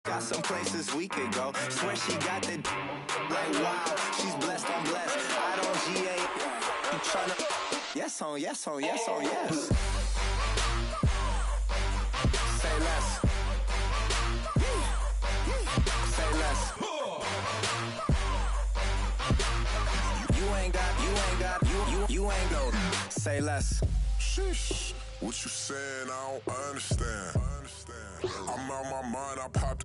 Got some places we could go. Swear she got the like wow. She's blessed, I'm blessed. I don't GA. You tryna yes on yes on yes on yes. Say less. Say less. You ain't go. Say less. Sheesh. What you saying? I don't understand. I'm out my mind. I popped.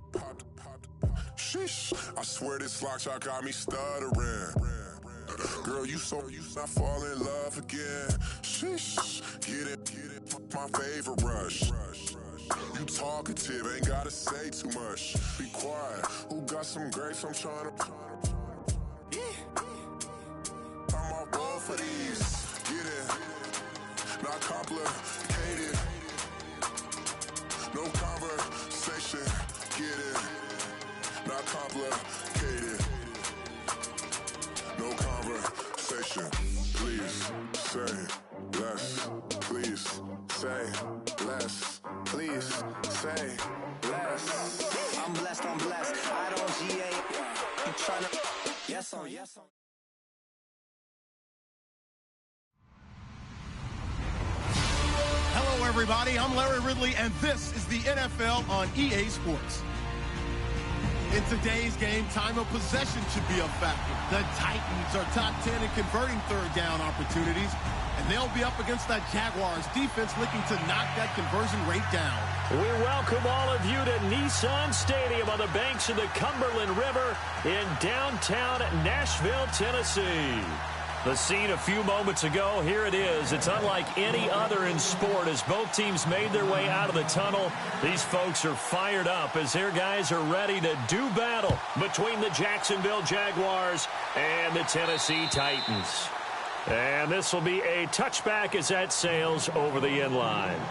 Sheesh. I swear this lock shot got me stuttering. Girl, you not fall in love again. Sheesh. Get it. My favorite rush. You talkative, ain't gotta say too much. Be quiet. Who got some grapes? I'm trying to. I'm all ball for these. Get it. Not complicated. No conversation. Get it. Not complicated. No conversation. Please say less. Please say less. Please say less. I'm blessed. I don't GA. You tryna yes on yes on. Hello, everybody. I'm Larry Ridley, and this is the NFL on EA Sports. In today's game, time of possession should be a factor. The Titans are top 10 in converting third down opportunities, and they'll be up against that Jaguars defense looking to knock that conversion rate down. We welcome all of you to Nissan Stadium on the banks of the Cumberland River in downtown Nashville, Tennessee. The scene a few moments ago, here it is. It's unlike any other in sport as both teams made their way out of the tunnel. These folks are fired up as their guys are ready to do battle between the Jacksonville Jaguars and the Tennessee Titans. And this will be a touchback as that sails over the end line.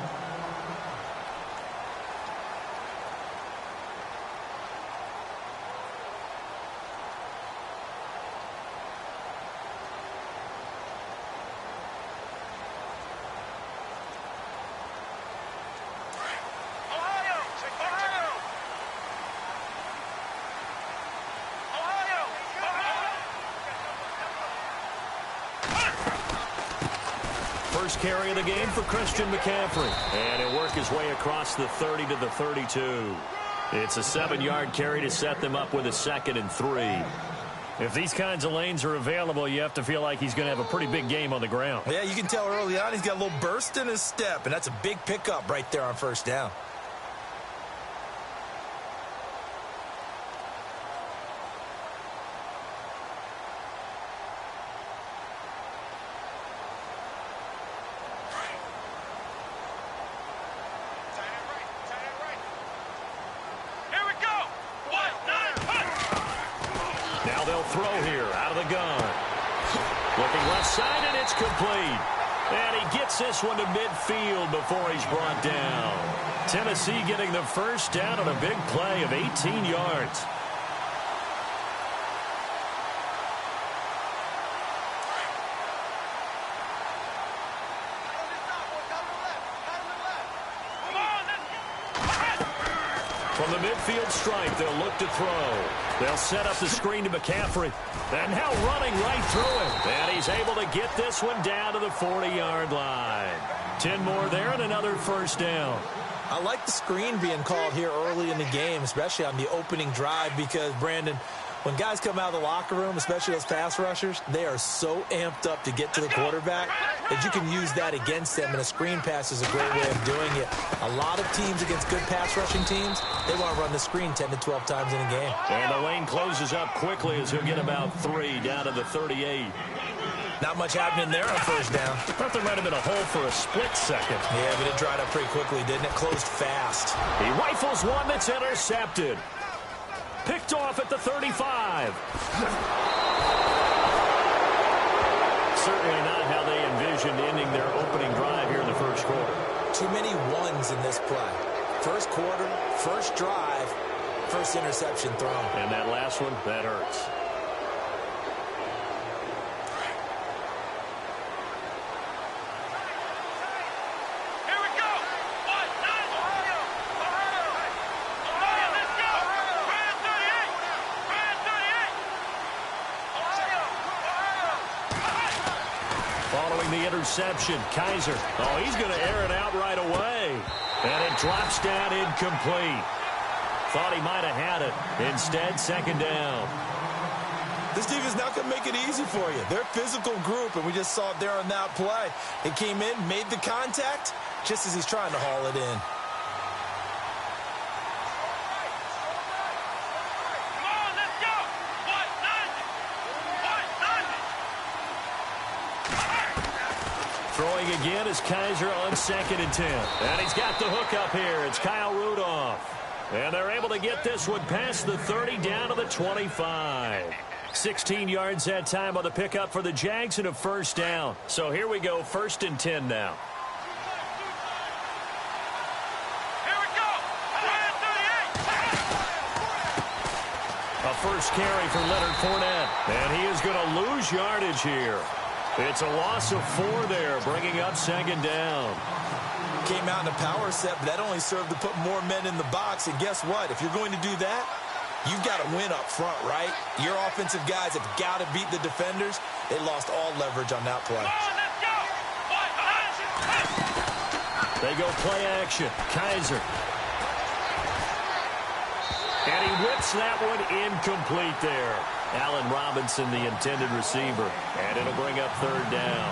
First carry of the game for Christian McCaffrey. And he'll work his way across the 30 to the 32. It's a 7-yard carry to set them up with a 2nd and 3. If these kinds of lanes are available, you have to feel like he's going to have a pretty big game on the ground. Yeah, you can tell early on he's got a little burst in his step, and that's a big pickup right there on first down. Now they'll throw here out of the gun. Looking left side, and it's complete. And he gets this one to midfield before he's brought down. Tennessee getting the first down on a big play of 18 yards. From the midfield stripe, they'll look to throw. They'll set up the screen to McCaffrey. And now running right through him. And he's able to get this one down to the 40-yard line. 10 more there and another first down. I like the screen being called here early in the game, especially on the opening drive, because, Brandon, when guys come out of the locker room, especially those pass rushers, they are so amped up to get to the quarterback that you can use that against them, and a screen pass is a great way of doing it. A lot of teams against good pass rushing teams, they want to run the screen 10 to 12 times in a game. And the lane closes up quickly as he'll get about 3 down to the 38. Not much happening there on first down. Thought there might have been a hole for a split second. Yeah, but it dried up pretty quickly, didn't it? Closed fast. He rifles one that's intercepted. Picked off at the 35. Certainly not how they envisioned ending their opening drive here in the first quarter. Too many ones in this play. First quarter, first drive, first interception thrown. And that last one, that hurts. Following the interception, Kizer. Oh, he's going to air it out right away. And it drops down incomplete. Thought he might have had it. Instead, second down. This defense is not going to make it easy for you. They're a physical group, and we just saw it there on that play. It came in, made the contact, just as he's trying to haul it in. Throwing again is Kizer on 2nd and 10. And he's got the hook up here. It's Kyle Rudolph. And they're able to get this one past the 30 down to the 25. 16 yards that time on the pickup for the Jags and a first down. So here we go, 1st and 10 now. A first carry for Leonard Fournette. And he is going to lose yardage here. It's a loss of 4 there, bringing up 2nd down. Came out in a power set, but that only served to put more men in the box. And guess what? If you're going to do that, you've got to win up front, right? Your offensive guys have got to beat the defenders. They lost all leverage on that play. They go play action. Kizer. And he whips that one incomplete there. Allen Robinson, the intended receiver. And it'll bring up 3rd down.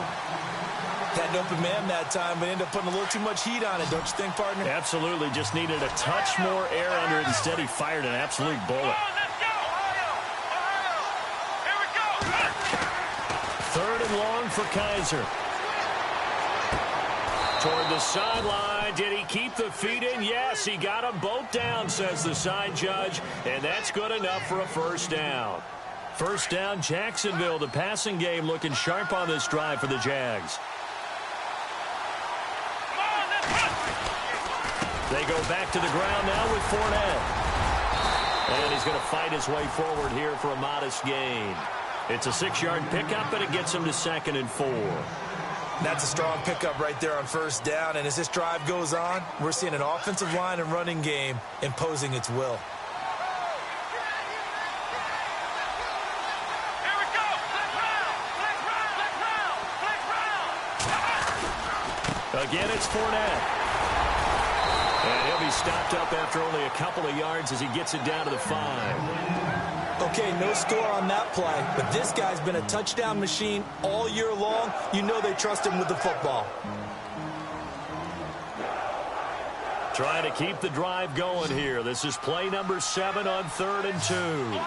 Had an open man that time, but ended up putting a little too much heat on it, don't you think, partner? Absolutely. Just needed a touch more air under it. Instead, he fired an absolute bullet. 3rd and long for Kizer. Toward the sideline. Did he keep the feet in? Yes, he got them both down, says the side judge. And that's good enough for a first down. First down, Jacksonville. The passing game looking sharp on this drive for the Jags. They go back to the ground now with Fournette. And he's going to fight his way forward here for a modest gain. It's a 6-yard pickup, and it gets him to 2nd and 4. That's a strong pickup right there on first down. And as this drive goes on, we're seeing an offensive line and running game imposing its will. Again, it's Fournette. And he'll be stopped up after only a couple of yards as he gets it down to the 5. Okay, no score on that play, but this guy's been a touchdown machine all year long. You know they trust him with the football. Trying to keep the drive going here. This is play number 7 on 3rd and 2.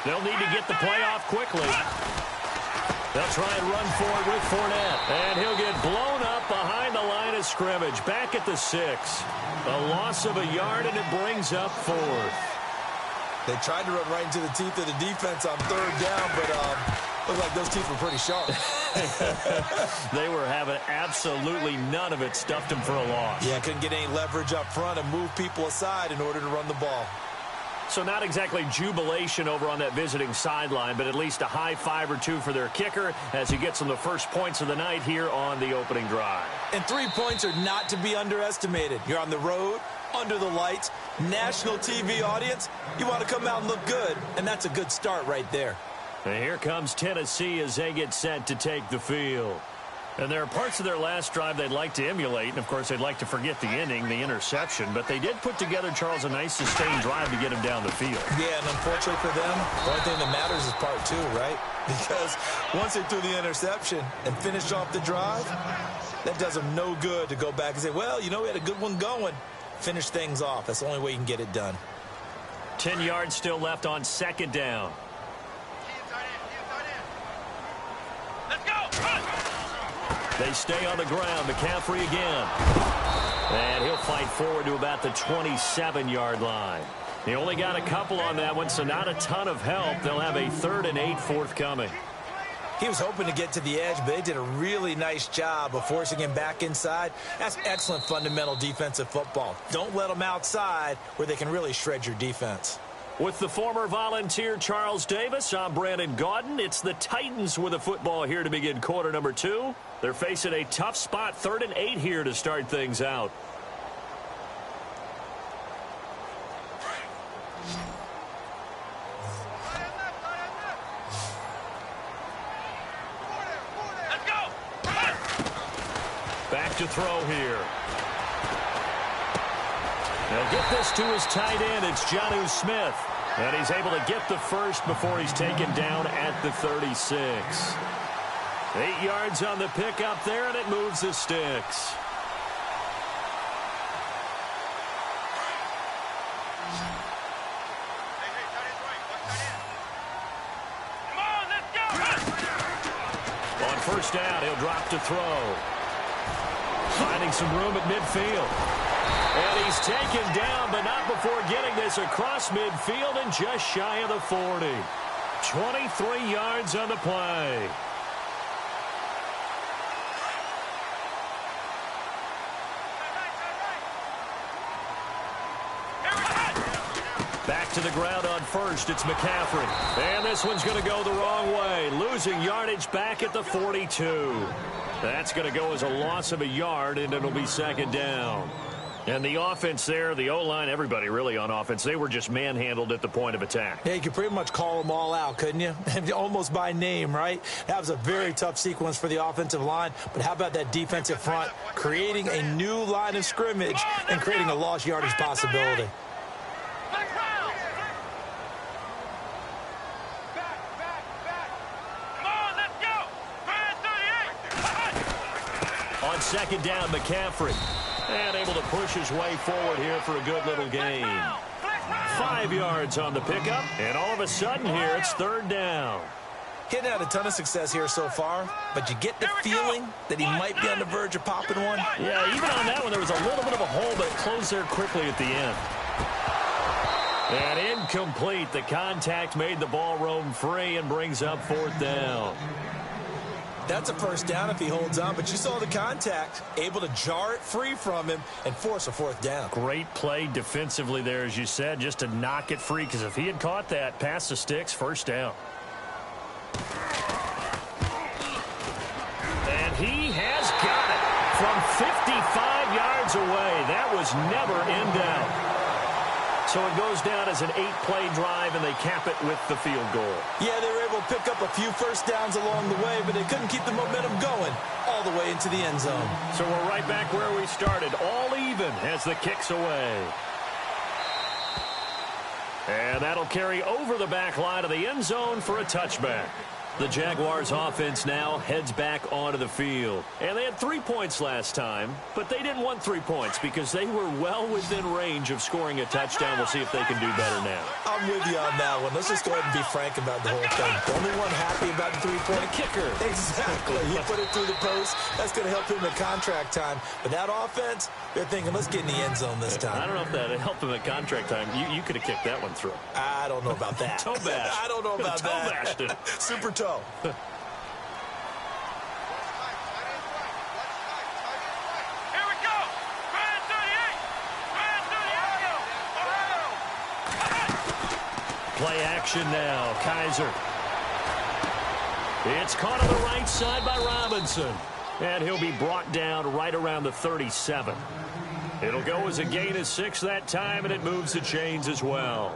They'll need to get the play off quickly. They'll try and run forward with Fournette. And he'll get blown up behind the line of scrimmage. Back at the 6. A loss of a yard, and it brings up 4th. They tried to run right into the teeth of the defense on 3rd down, but looked like those teeth were pretty sharp. They were having absolutely none of it. Stuffed them for a loss. Yeah, couldn't get any leverage up front and move people aside in order to run the ball. So not exactly jubilation over on that visiting sideline, but at least a high 5 or 2 for their kicker as he gets them the first points of the night here on the opening drive. And 3 points are not to be underestimated. You're on the road, under the lights, national TV audience. You want to come out and look good, and that's a good start right there. And here comes Tennessee as they get set to take the field. And there are parts of their last drive they'd like to emulate, and of course they'd like to forget the inning, the interception, but they did put together, Charles, a nice sustained drive to get him down the field. Yeah, and unfortunately for them, the only thing that matters is part 2, right? Because once they threw the interception and finished off the drive, that does them no good to go back and say, well, you know, we had a good one going. Finish things off. That's the only way you can get it done. 10 yards still left on 2nd down. They stay on the ground. McCaffrey again. And he'll fight forward to about the 27-yard line. He only got a couple on that one, so not a ton of help. They'll have a 3rd and 8 forthcoming. He was hoping to get to the edge, but they did a really nice job of forcing him back inside. That's excellent fundamental defensive football. Don't let them outside where they can really shred your defense. With the former Volunteer Charles Davis, I'm Brandon Gaudin. It's the Titans with the football here to begin quarter number 2. They're facing a tough spot, 3rd and 8 here to start things out. Back to throw here. They'll get this to his tight end. It's Jonnu Smith. And he's able to get the first before he's taken down at the 36. 8 yards on the pickup there, and it moves the sticks. On first down, he'll drop to throw. Finding some room at midfield. And he's taken down, but not before getting this across midfield and just shy of the 40. 23 yards on the play. Back to the ground on first. It's McCaffrey. And this one's going to go the wrong way. Losing yardage back at the 42. That's going to go as a loss of a yard, and it'll be 2nd down. And the offense there, the O-line, everybody really on offense, they were just manhandled at the point of attack. Yeah, you could pretty much call them all out, couldn't you? Almost by name, right? That was a very tough sequence for the offensive line. But how about that defensive front creating a new line of scrimmage and creating a lost yardage possibility? On 2nd down, McCaffrey. And able to push his way forward here for a good little gain. 5 yards on the pickup. And all of a sudden here, it's 3rd down. He hadn't had a ton of success here so far, but you get the feeling that he might be on the verge of popping one. Yeah, even on that one, there was a little bit of a hole, but it closed there quickly at the end. And incomplete. The contact made the ball roam free and brings up 4th down. That's a first down if he holds on, but you saw the contact, able to jar it free from him and force a 4th down. Great play defensively there, as you said, just to knock it free, because if he had caught that, past the sticks, 1st down. And he has got it from 55 yards away. That was never in doubt. So it goes down as an 8-play drive, and they cap it with the field goal. Yeah, they were able to pick up a few first downs along the way, but they couldn't keep the momentum going all the way into the end zone. So we're right back where we started, all even as the kick's away. And that'll carry over the back line of the end zone for a touchback. The Jaguars offense now heads back onto the field. And they had 3 points last time, but they didn't want 3 points because they were well within range of scoring a touchdown. We'll see if they can do better now. I'm with you on that one. Let's just go ahead and be frank about the whole thing. The only one happy about the 3-point kicker. Exactly. He put it through the post. That's going to help him at contract time. But that offense, they're thinking, let's get in the end zone this time. I don't know if that helped him at contract time. You could have kicked that one through. I don't know about that. Toe bash. I don't know about that. Toe bashed it. Super toe. Here we go. Brand 38. Play action now. Kaiser. It's caught on the right side by Robinson. And he'll be brought down right around the 37. It'll go as a gain of 6 that time, and it moves the chains as well.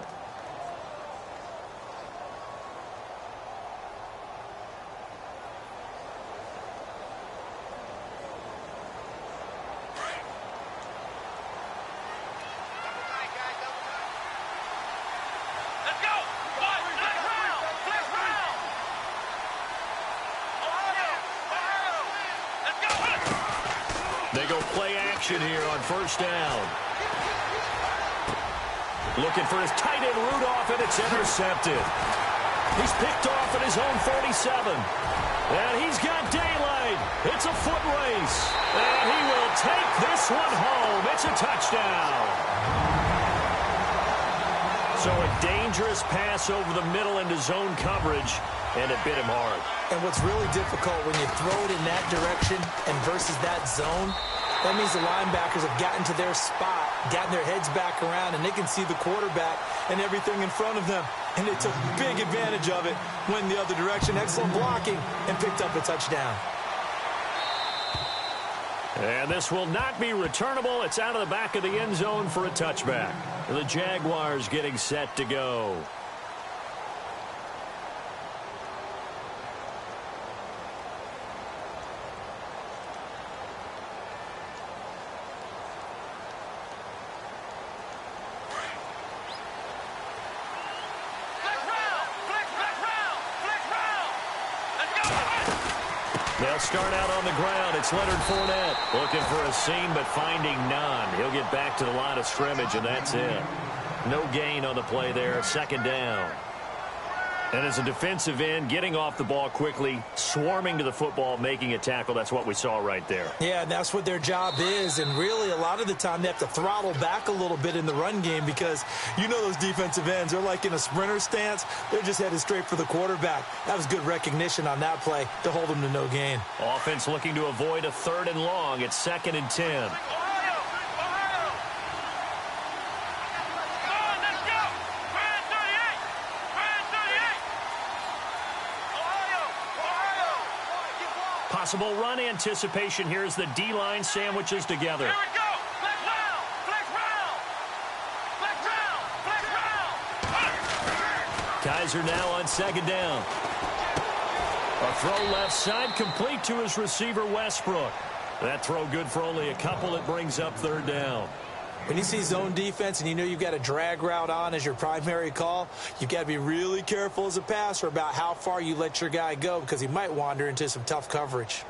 They go play action here on first down. Looking for his tight end Rudolph, and it's intercepted. He's picked off at his own 47. And he's got daylight. It's a foot race. And he will take this one home. It's a touchdown. So a dangerous pass over the middle into zone coverage, and it bit him hard. And what's really difficult when you throw it in that direction and versus that zone, That means the linebackers have gotten to their spot, gotten their heads back around, and they can see the quarterback and everything in front of them. And they took big advantage of it, went the other direction, excellent blocking, and picked up a touchdown. And this will not be returnable. It's out of the back of the end zone for a touchback. The Jaguars getting set to go. They'll start out on the ground. It's Leonard Fournette looking for a seam, but finding none. He'll get back to the line of scrimmage, and that's it. No gain on the play there. Second down. And as a defensive end, getting off the ball quickly, swarming to the football, making a tackle, that's what we saw right there. Yeah, and that's what their job is. And really, a lot of the time, they have to throttle back a little bit in the run game because you know those defensive ends, they're like in a sprinter stance. They're just headed straight for the quarterback. That was good recognition on that play to hold them to no gain. Offense looking to avoid a 3rd and long. It's 2nd and 10. Possible run anticipation here as the D-line sandwiches together. Here we go. Flex round. Flex round. Flex round. Flex round. Kaiser now on 2nd down. A throw left side complete to his receiver Westbrook. That throw good for only a couple. It brings up 3rd down. When you see zone defense and you know you've got a drag route on as your primary call, you've got to be really careful as a passer about how far you let your guy go because he might wander into some tough coverage.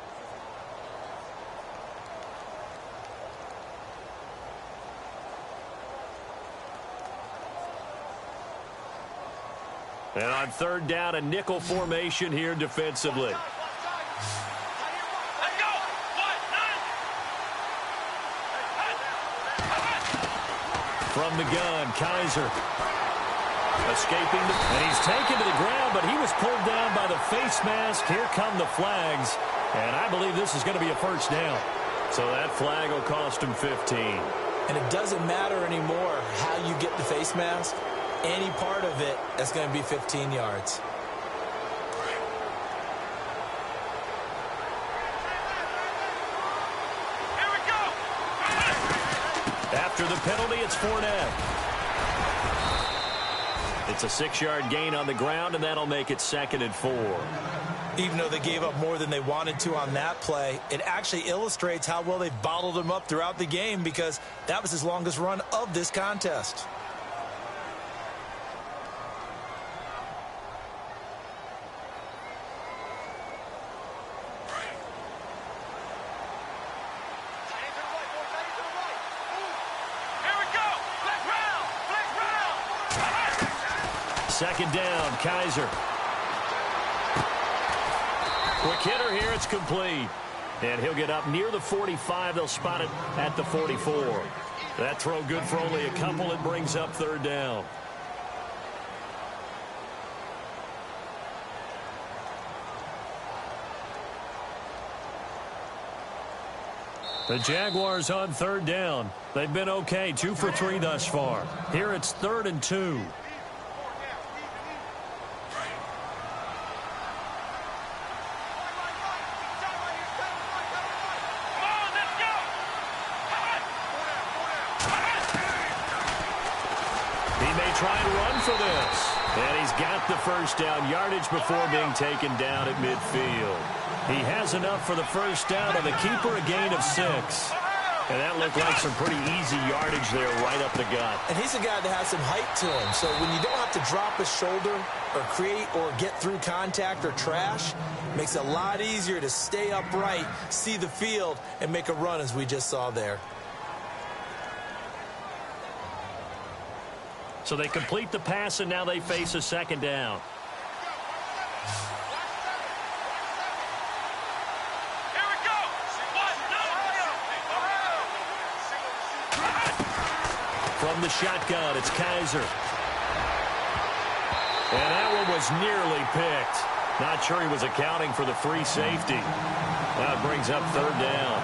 And on 3rd down, a nickel formation here defensively. From the gun, Kaiser escaping, and he's taken to the ground, but he was pulled down by the face mask. Here come the flags, and I believe this is going to be a 1st down. So that flag will cost him 15. And it doesn't matter anymore how you get the face mask. Any part of it, that's going to be 15 yards. After the penalty, it's Fournette. It's a 6-yard gain on the ground, and that'll make it 2nd and 4. Even though they gave up more than they wanted to on that play, it actually illustrates how well they've bottled them up throughout the game because that was his longest run of this contest. Second down, Kaiser. Quick hitter here, it's complete. And he'll get up near the 45. They'll spot it at the 44. That throw good for only a couple. It brings up 3rd down. The Jaguars on 3rd down. They've been okay, 2 for 3 thus far. Here it's 3rd and 2. Try and run for this. And he's got the 1st down yardage before being taken down at midfield. He has enough for the 1st down on the keeper, a gain of 6. And that looked like some pretty easy yardage there right up the gut. And he's a guy that has some height to him. So when you don't have to drop his shoulder or create or get through contact or trash, it makes it a lot easier to stay upright, see the field, and make a run as we just saw there. So they complete the pass, and now they face a 2nd down. Here we go. From the shotgun, it's Kaiser. And that one was nearly picked. Not sure he was accounting for the free safety. Now it brings up 3rd down.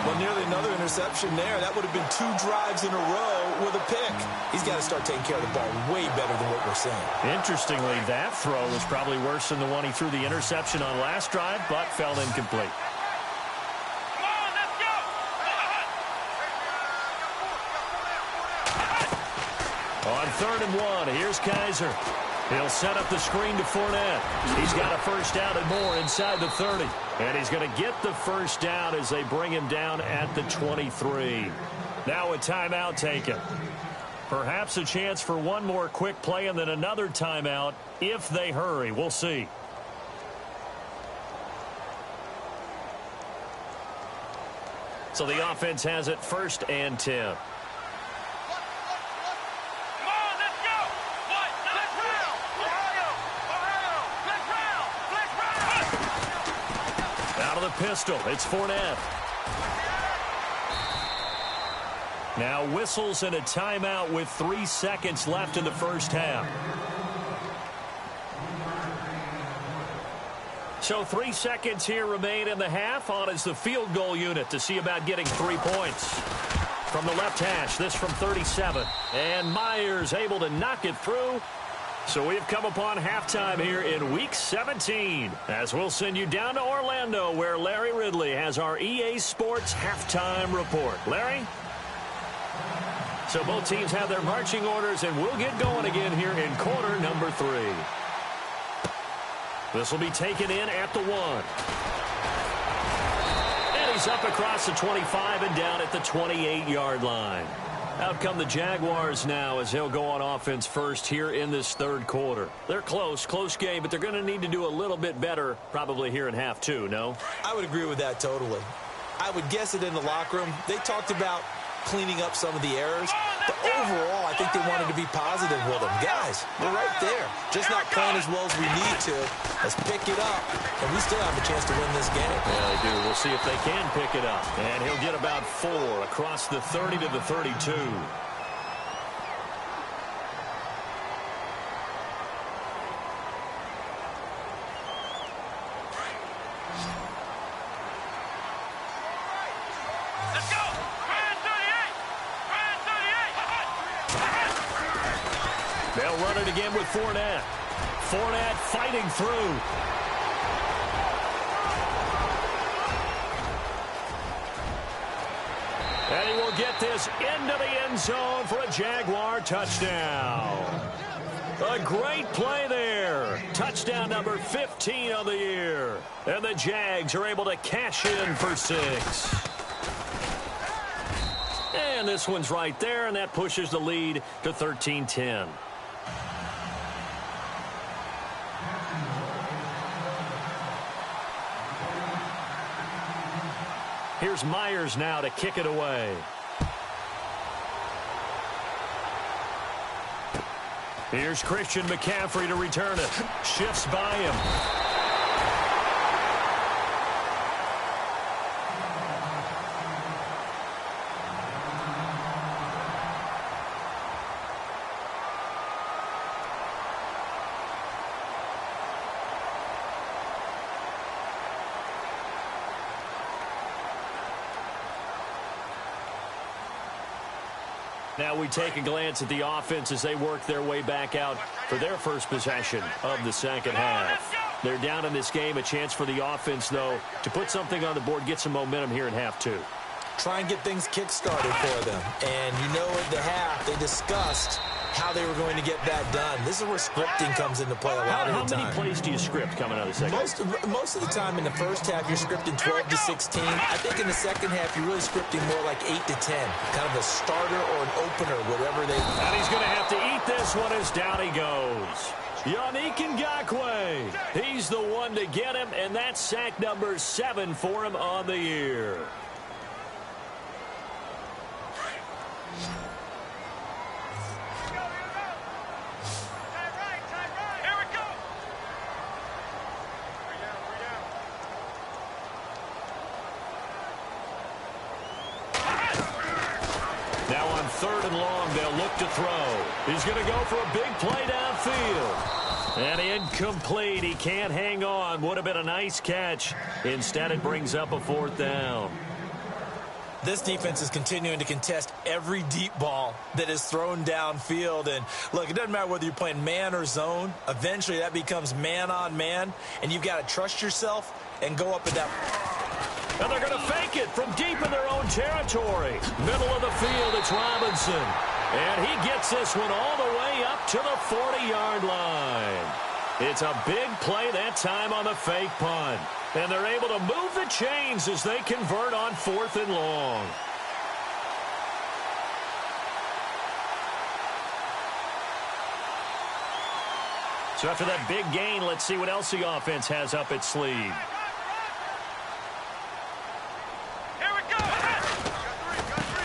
Well, nearly another interception there. That would have been 2 drives in a row with a pick. He's got to start taking care of the ball way better than what we're seeing. Interestingly, that throw was probably worse than the one he threw the interception on last drive, but fell incomplete. Come on, let's go. On 3rd and 1, here's Kaiser. He'll set up the screen to Fournette. He's got a first down and more inside the 30. And he's going to get the first down as they bring him down at the 23. Now a timeout taken. Perhaps a chance for one more quick play and then another timeout if they hurry. We'll see. So the offense has it 1st and 10. Pistol. It's Fournette. Now whistles and a timeout with 3 seconds left in the first half. So 3 seconds here remain in the half. On is the field goal unit to see about getting 3 points. From the left hash, this from 37. And Myers able to knock it through. So we've come upon halftime here in Week 17, as we'll send you down to Orlando, where Larry Ridley has our EA Sports Halftime Report. Larry? So both teams have their marching orders, and we'll get going again here in quarter number 3. This will be taken in at the 1. And he's up across the 25 and down at the 28-yard line. Out come the Jaguars now as they'll go on offense first here in this 3rd quarter. They're close game, but they're going to need to do a little bit better probably here in half 2, no? I would agree with that totally. I would guess it in the locker room. They talked about cleaning up some of the errors, but overall I think they wanted to be positive with them. Guys, we're right there. Just not playing as well as we need to. Let's pick it up, and we still have a chance to win this game. Yeah, they do. We'll see if they can pick it up. And he'll get about 4 across the 30 to the 32. Let's go. Ryan 38. They'll run it again with Fournette. Fournette fighting through. And he will get this into the end zone for a Jaguar touchdown. A great play there. Touchdown number 15 of the year. And the Jags are able to cash in for 6. And this one's right there, and that pushes the lead to 13-10. Here's Myers now to kick it away. Here's Christian McCaffrey to return it. Shifts by him. Now we take a glance at the offense as they work their way back out for their first possession of the second half. They're down in this game. A chance for the offense, though, to put something on the board, get some momentum here in half 2. Try and get things kick-started for them. And you know at the half, they discussed how they were going to get that done. This is where scripting comes into play a lot of the time. How many plays do you script coming out of the second half? Most of the time in the first half, you're scripting 12 to 16. I think in the second half, you're really scripting more like 8 to 10. Kind of a starter or an opener, whatever they... And he's going to have to eat this one as down he goes. Yannick Ngakoue. He's the one to get him, and that's sack number 7 for him on the year. Now on 3rd and long, they'll look to throw. He's going to go for a big play downfield. And incomplete. He can't hang on. Would have been a nice catch. Instead, it brings up a 4th down. This defense is continuing to contest every deep ball that is thrown downfield. And, look, it doesn't matter whether you're playing man or zone. Eventually, that becomes man-on-man, and you've got to trust yourself and go up at that. And they're going to fake it from deep in their own territory. Middle of the field, it's Robinson. And he gets this one all the way up to the 40-yard line. It's a big play that time on the fake punt. And they're able to move the chains as they convert on 4th and long. So after that big gain, let's see what else the offense has up its sleeve. Here we go.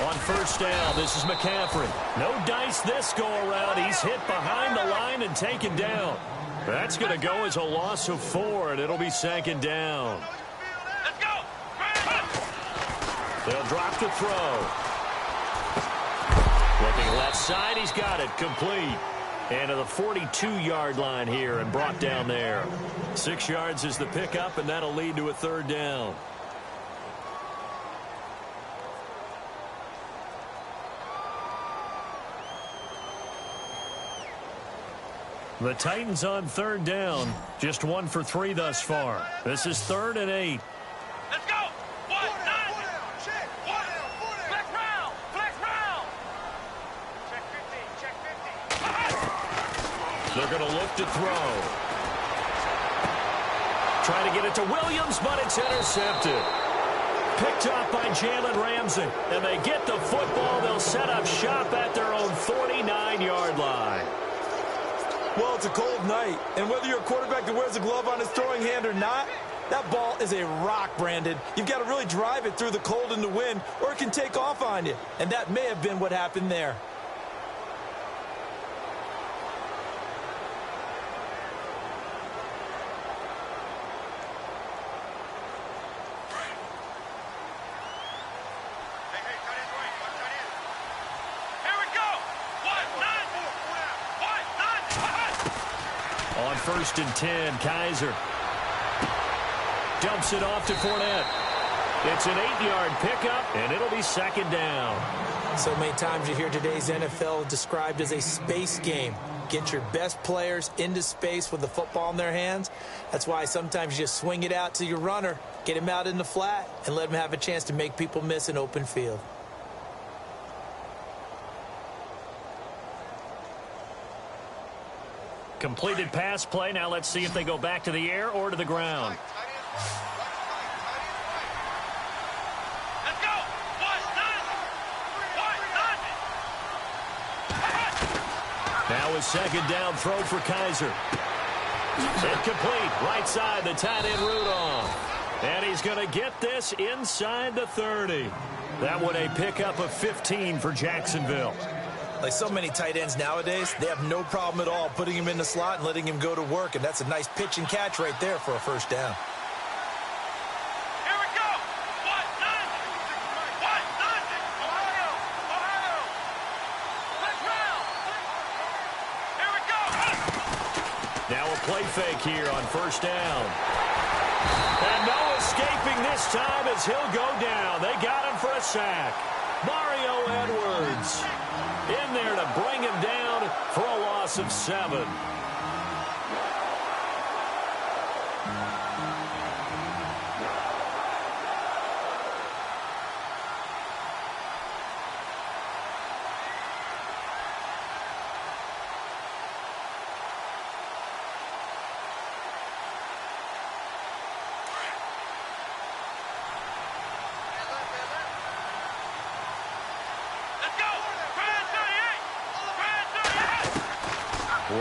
On first down, this is McCaffrey. No dice this go-around. He's hit behind the line and taken down. That's going to go as a loss of 4, and it'll be 2nd down. Let's go. They'll drop the throw. Looking left side, he's got it. Complete. And to the 42-yard line here and brought down there. 6 yards is the pickup, and that'll lead to a 3rd down. The Titans on 3rd down. Just 1 for 3 thus far. This is 3rd and 8. Let's go. 1, 9. Flex round. Flex round. Check 50. Check 50. They're going to look to throw. Trying to get it to Williams, but it's intercepted. Picked off by Jalen Ramsey. And they get the football. They'll set up shop at their own 49-yard line. Well, it's a cold night, and whether you're a quarterback that wears a glove on his throwing hand or not, that ball is a rock, Brandon. You've got to really drive it through the cold and the wind, or it can take off on you, and that may have been what happened there. On 1st and 10, Kaiser dumps it off to Fournette. It's an 8-yard pickup, and it'll be 2nd down. So many times you hear today's NFL described as a space game. Get your best players into space with the football in their hands. That's why sometimes you just swing it out to your runner, get him out in the flat, and let him have a chance to make people miss an open field. Completed pass play. Now let's see if they go back to the air or to the ground. Let's go. 1, 9. Now a 2nd down throw for Kaiser. Incomplete. Right side, the tight end Rudolph. And he's going to get this inside the 30. That one a pickup of 15 for Jacksonville. Like so many tight ends nowadays, they have no problem at all putting him in the slot and letting him go to work, and that's a nice pitch and catch right there for a 1st down. Here we go. 1, 9. Ohio. Flex round. Here we go. Now a play fake here on 1st down. And no escaping this time as he'll go down. They got him for a sack. Mario Edwards in there to bring him down for a loss of 7.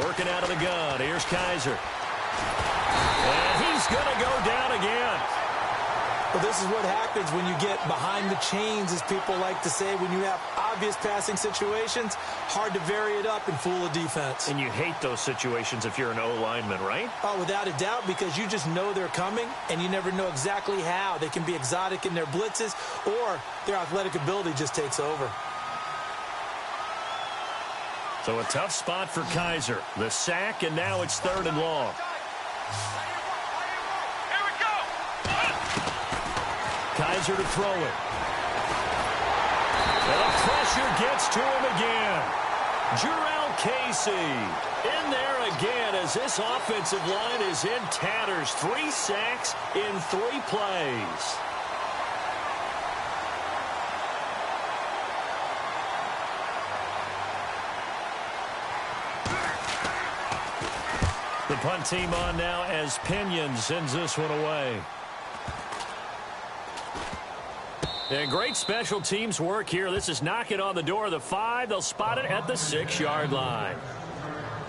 Working out of the gun. Here's Kaiser. And he's going to go down again. Well, this is what happens when you get behind the chains, as people like to say. When you have obvious passing situations, hard to vary it up and fool a defense. And you hate those situations if you're an O-lineman, right? Oh, without a doubt, because you just know they're coming, and you never know exactly how. They can be exotic in their blitzes, or their athletic ability just takes over. So a tough spot for Kaiser. The sack, and now it's 3rd and long. Here we go. Kaiser to throw it. And the pressure gets to him again. Jurrell Casey in there again as this offensive line is in tatters. 3 sacks in 3 plays. The punt team on now as Pinion sends this one away. And great special teams work here. This is knocking on the door of the 5. They'll spot it at the 6-yard line.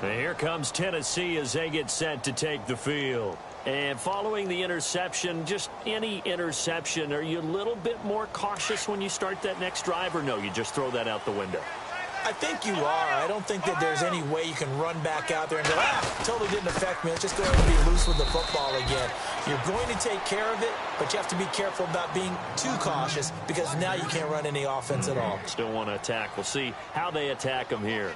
And here comes Tennessee as they get set to take the field. And following the interception, just any interception, are you a little bit more cautious when you start that next drive, or no, you just throw that out the window? I think you are. I don't think that there's any way you can run back out there and go, totally didn't affect me. Let's just go ahead and be loose with the football again. You're going to take care of it, but you have to be careful about being too cautious because now you can't run any offense at all. Still want to attack. We'll see how they attack them here.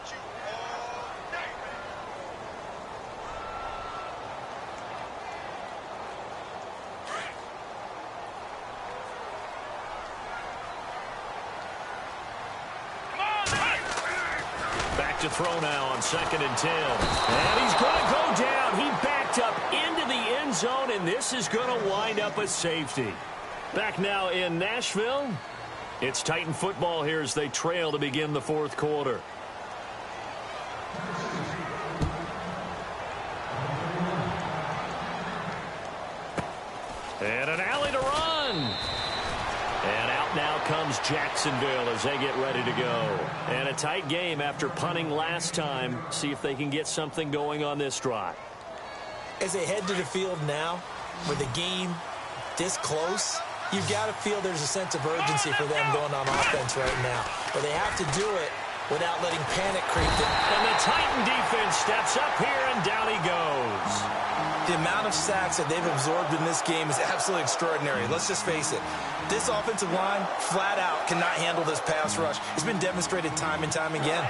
To throw now on 2nd and 10. And he's going to go down. He backed up into the end zone, and this is going to wind up a safety. Back now in Nashville. It's Titan football here as they trail to begin the 4th quarter. And an alley to run. And out now comes Jacksonville as they get ready to go. And a tight game after punting last time. See if they can get something going on this drive. As they head to the field now, with the game this close, you've got to feel there's a sense of urgency for them going on offense right now. But they have to do it without letting panic creep in. And the Titan defense steps up here, and down he goes. The amount of sacks that they've absorbed in this game is absolutely extraordinary. Let's just face it. This offensive line, flat out, cannot handle this pass rush. It's been demonstrated time and time again.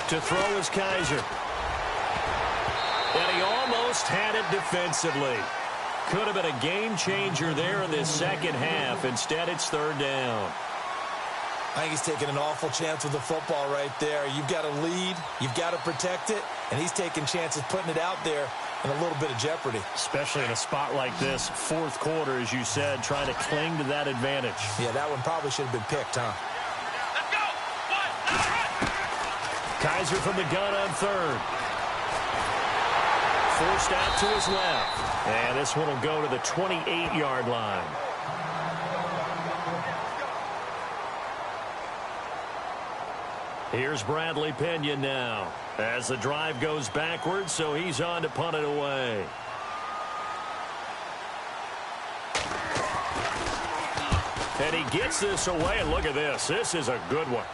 To throw is Kaiser. And he almost had it defensively. Could have been a game changer there in this second half. Instead, it's 3rd down. I think he's taking an awful chance with the football right there. You've got to lead. You've got to protect it. And he's taking chances putting it out there in a little bit of jeopardy. Especially in a spot like this, 4th quarter, as you said, trying to cling to that advantage. Yeah, that one probably should have been picked, huh? Kaiser from the gun on 3rd. Forced out to his left. And this one will go to the 28-yard line. Here's Bradley Pinion now as the drive goes backwards, so he's on to punt it away. And he gets this away, and look at this. This is a good one.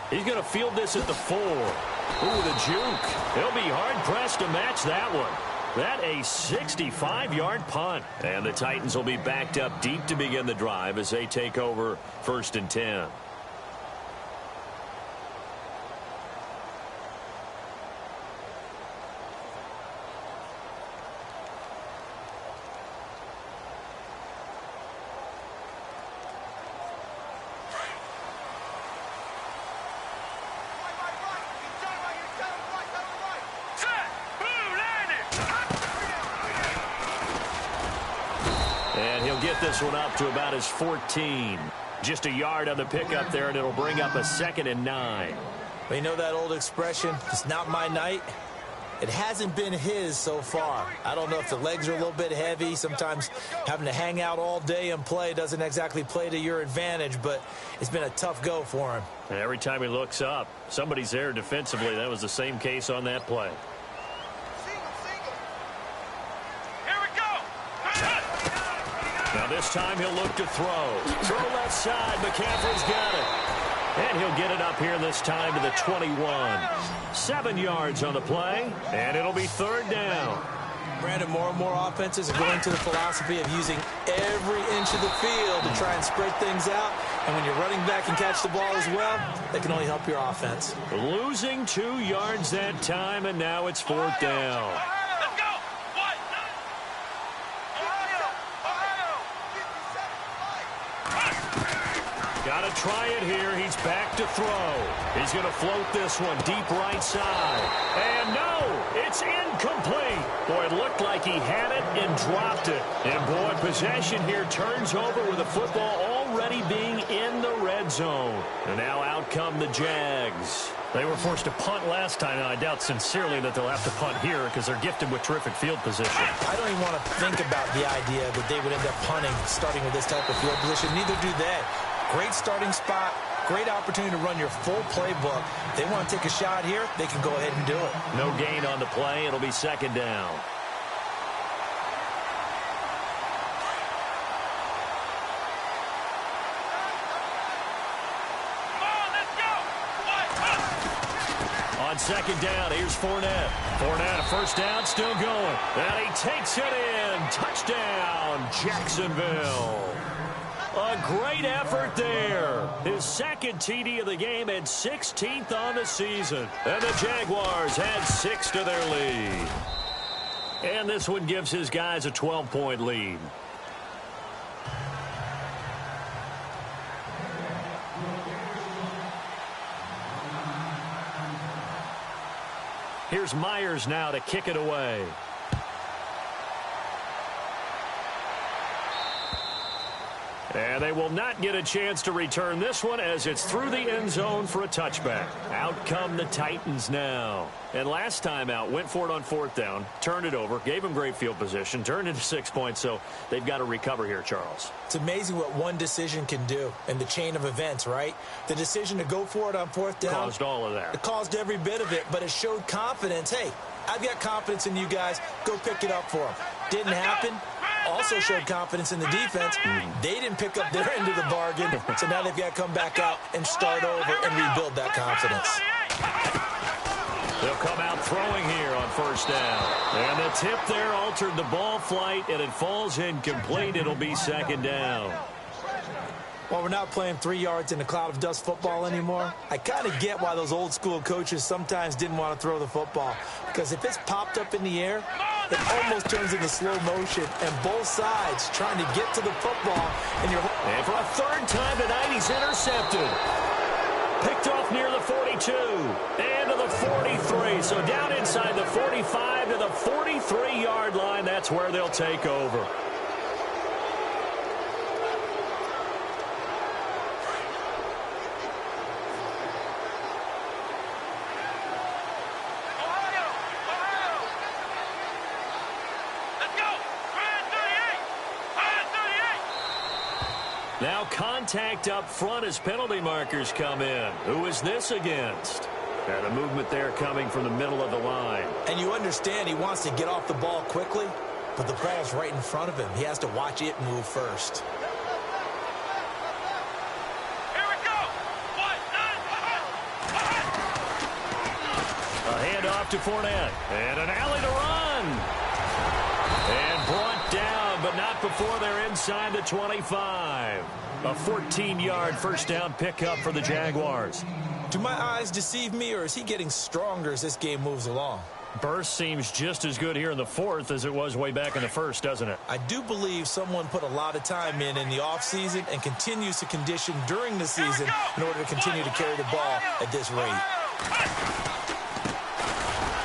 He's going to field this at the 4. Ooh, the juke. He'll be hard-pressed to match that one. That a 65-yard punt. And the Titans will be backed up deep to begin the drive as they take over 1st and 10. This one up to about his 14. Just a yard on the pickup there, and it'll bring up a 2nd and 9. Well, you know that old expression, it's not my night? It hasn't been his so far. I don't know if the legs are a little bit heavy. Sometimes having to hang out all day and play doesn't exactly play to your advantage, but it's been a tough go for him. And every time he looks up, somebody's there defensively. That was the same case on that play. Now this time he'll look to throw. Throw left side. McCaffrey's got it. And he'll get it up here this time to the 21. 7 yards on the play. And it'll be 3rd down. Brandon, more and more offenses are going to the philosophy of using every inch of the field to try and spread things out. And when you're running back and catch the ball as well, that can only help your offense. Losing 2 yards that time, and now it's 4th down. Got to try it here. He's back to throw. He's going to float this one deep right side. And no, it's incomplete. Boy, it looked like he had it and dropped it. And boy, possession here turns over with the football already being in the red zone. And now out come the Jags. They were forced to punt last time, and I doubt sincerely that they'll have to punt here because they're gifted with terrific field position. I don't even want to think about the idea that they would end up punting starting with this type of field position. Neither do they. Great starting spot, great opportunity to run your full playbook. If they want to take a shot here, they can go ahead and do it. No gain on the play. It'll be 2nd down. On 2nd down, here's Fournette. Fournette, a 1st down, still going. And he takes it in. Touchdown, Jacksonville. A great effort there. His 2nd TD of the game and 16th on the season. And the Jaguars add 6 to their lead. And this one gives his guys a 12-point lead. Here's Myers now to kick it away. And they will not get a chance to return this one as it's through the end zone for a touchback. Out come the Titans now. And last time out, went for it on 4th down, turned it over, gave them great field position, turned into 6 points, so they've got to recover here, Charles. It's amazing what one decision can do in the chain of events, right? The decision to go for it on 4th down. Caused all of that. It caused every bit of it, but it showed confidence. Hey, I've got confidence in you guys. Go pick it up for them. Didn't happen. Also showed confidence in the defense. They didn't pick up their end of the bargain, so now they've got to come back out and start over and rebuild that confidence. They'll come out throwing here on 1st down. And the tip there altered the ball flight, and it falls incomplete. It'll be 2nd down. While we're not playing 3 yards in a cloud of dust football anymore, I kind of get why those old school coaches sometimes didn't want to throw the football. Because if it's popped up in the air, it almost turns into slow motion, and both sides trying to get to the football. And for a 3rd time tonight, he's intercepted. Picked off near the 42 and to the 43. So down inside the 45 to the 43-yard line. That's where they'll take over. Now contact up front as penalty markers come in. Who is this against? And a movement there coming from the middle of the line. And you understand he wants to get off the ball quickly, but the ball's right in front of him. He has to watch it move first. Here we go. A handoff to Fournette. And an alley to run. And brought down, but not before they're inside the 25. A 14-yard 1st down pickup for the Jaguars. Do my eyes deceive me, or is he getting stronger as this game moves along? Burst seems just as good here in the 4th as it was way back in the 1st, doesn't it? I do believe someone put a lot of time in the offseason and continues to condition during the season in order to continue to carry the ball at this rate.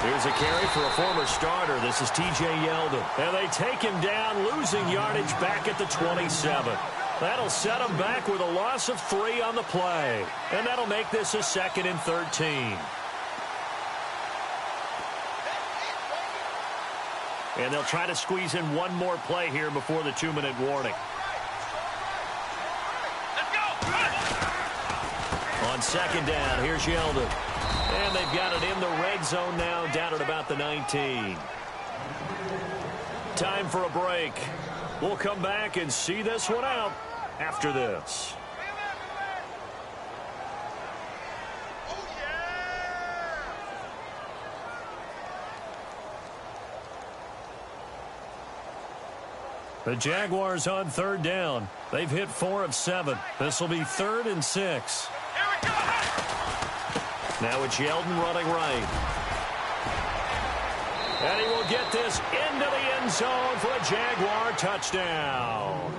Here's a carry for a former starter. This is T.J. Yeldon. And they take him down, losing yardage back at the 27. That'll set him back with a loss of 3 on the play. And that'll make this a 2nd and 13. And they'll try to squeeze in one more play here before the 2-minute warning. On 2nd down, here's Yeldon. And they've got it in the red zone now, down at about the 19. Time for a break. We'll come back and see this one out after this. The Jaguars on third down. They've hit 4 of 7. This will be 3rd and 6. Now it's Yeldon running right. And he will get this into the end zone for a Jaguar touchdown.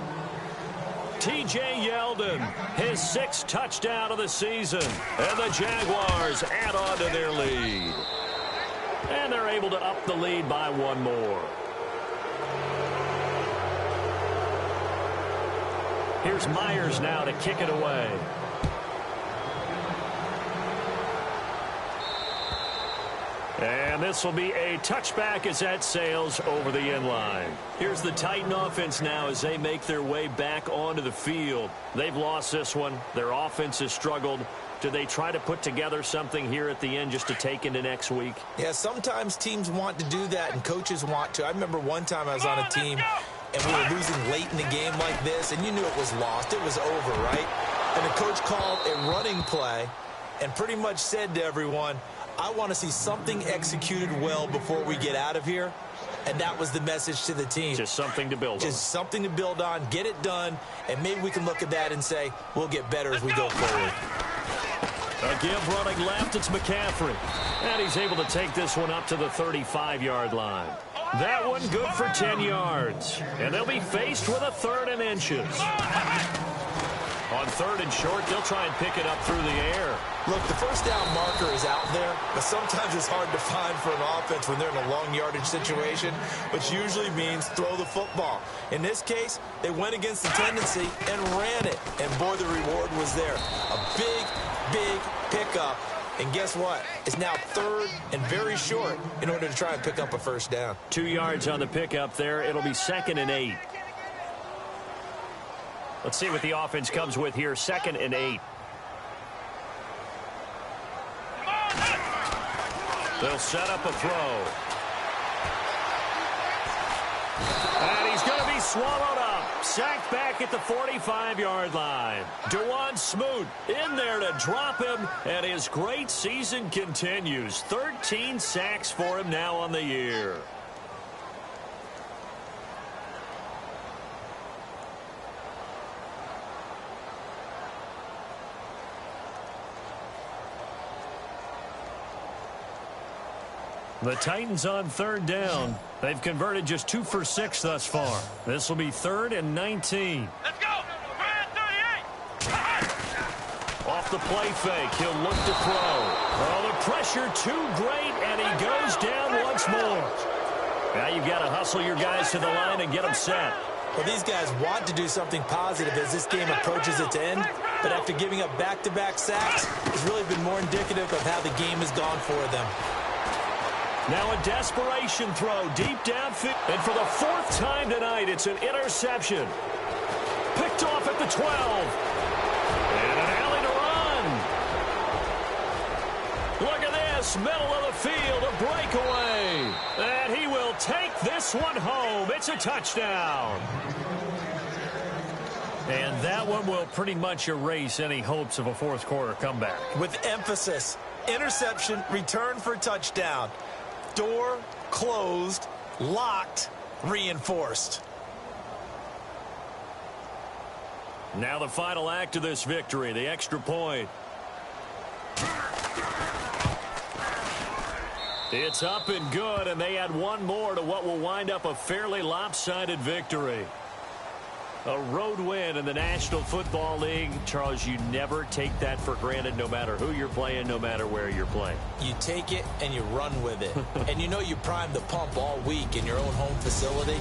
T.J. Yeldon, his 6th touchdown of the season. And the Jaguars add on to their lead. And they're able to up the lead by 1 more. Here's Myers now to kick it away. And this will be a touchback as that sails over the end line. Here's the Titan offense now as they make their way back onto the field. They've lost this one. Their offense has struggled. Do they try to put together something here at the end just to take into next week? Yeah, sometimes teams want to do that and coaches want to. I remember one time I was on a team and we were losing late in the game like this, and you knew it was lost. It was over, right? And the coach called a running play and pretty much said to everyone, I want to see something executed well before we get out of here. And that was the message to the team. Just something to build on. Just something to build on, get it done, and maybe we can look at that and say, we'll get better as we go forward. A give running left, it's McCaffrey. And he's able to take this one up to the 35-yard line. That one good for 10 yards. And they'll be faced with a 3rd and inches. On 3rd and short, they'll try and pick it up through the air. Look, the first down marker is out there, but sometimes it's hard to find for an offense when they're in a long yardage situation, which usually means throw the football. In this case, they went against the tendency and ran it. And, boy, the reward was there. A big pickup. And guess what? It's now 3rd and very short in order to try and pick up a first down. 2 yards on the pickup there. It'll be 2nd and 8. Let's see what the offense comes with here. 2nd and 8. They'll set up a throw. And he's going to be swallowed up. Sacked back at the 45-yard line. Dewan Smoot in there to drop him. And his great season continues. 13 sacks for him now on the year. The Titans on 3rd down. They've converted just 2 for 6 thus far. This will be 3rd and 19. Let's go. We're at 38. Off the play fake, he'll look to throw. Oh, the pressure too great, and he goes down once more. Now you've got to hustle your guys to the line and get them set. Well, these guys want to do something positive as this game approaches its end, but after giving up back-to-back sacks, it's really been more indicative of how the game has gone for them. Now a desperation throw deep downfield. And for the 4th time tonight, it's an interception. Picked off at the 12. And an alley to run. Look at this. Middle of the field, a breakaway. And he will take this one home. It's a touchdown. And that one will pretty much erase any hopes of a 4th quarter comeback. With emphasis, interception, return for touchdown. Door closed, locked, reinforced. Now the final act of this victory, the extra point. It's up and good, and they add one more to what will wind up a fairly lopsided victory. A road win in the National Football League. Charles, you never take that for granted no matter who you're playing, no matter where you're playing. You take it and you run with it. And you know you primed the pump all week in your own home facility.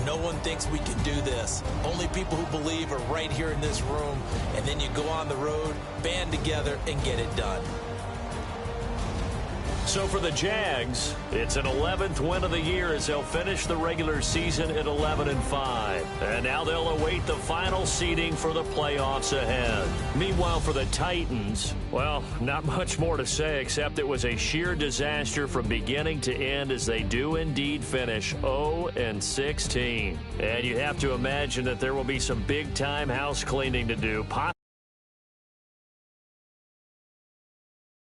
No one thinks we can do this. Only people who believe are right here in this room. And then you go on the road, band together, and get it done. So for the Jags, it's an 11th win of the year as they'll finish the regular season at 11-5. And now they'll await the final seeding for the playoffs ahead. Meanwhile, for the Titans, well, not much more to say except it was a sheer disaster from beginning to end as they do indeed finish 0-16. And you have to imagine that there will be some big-time house cleaning to do, possibly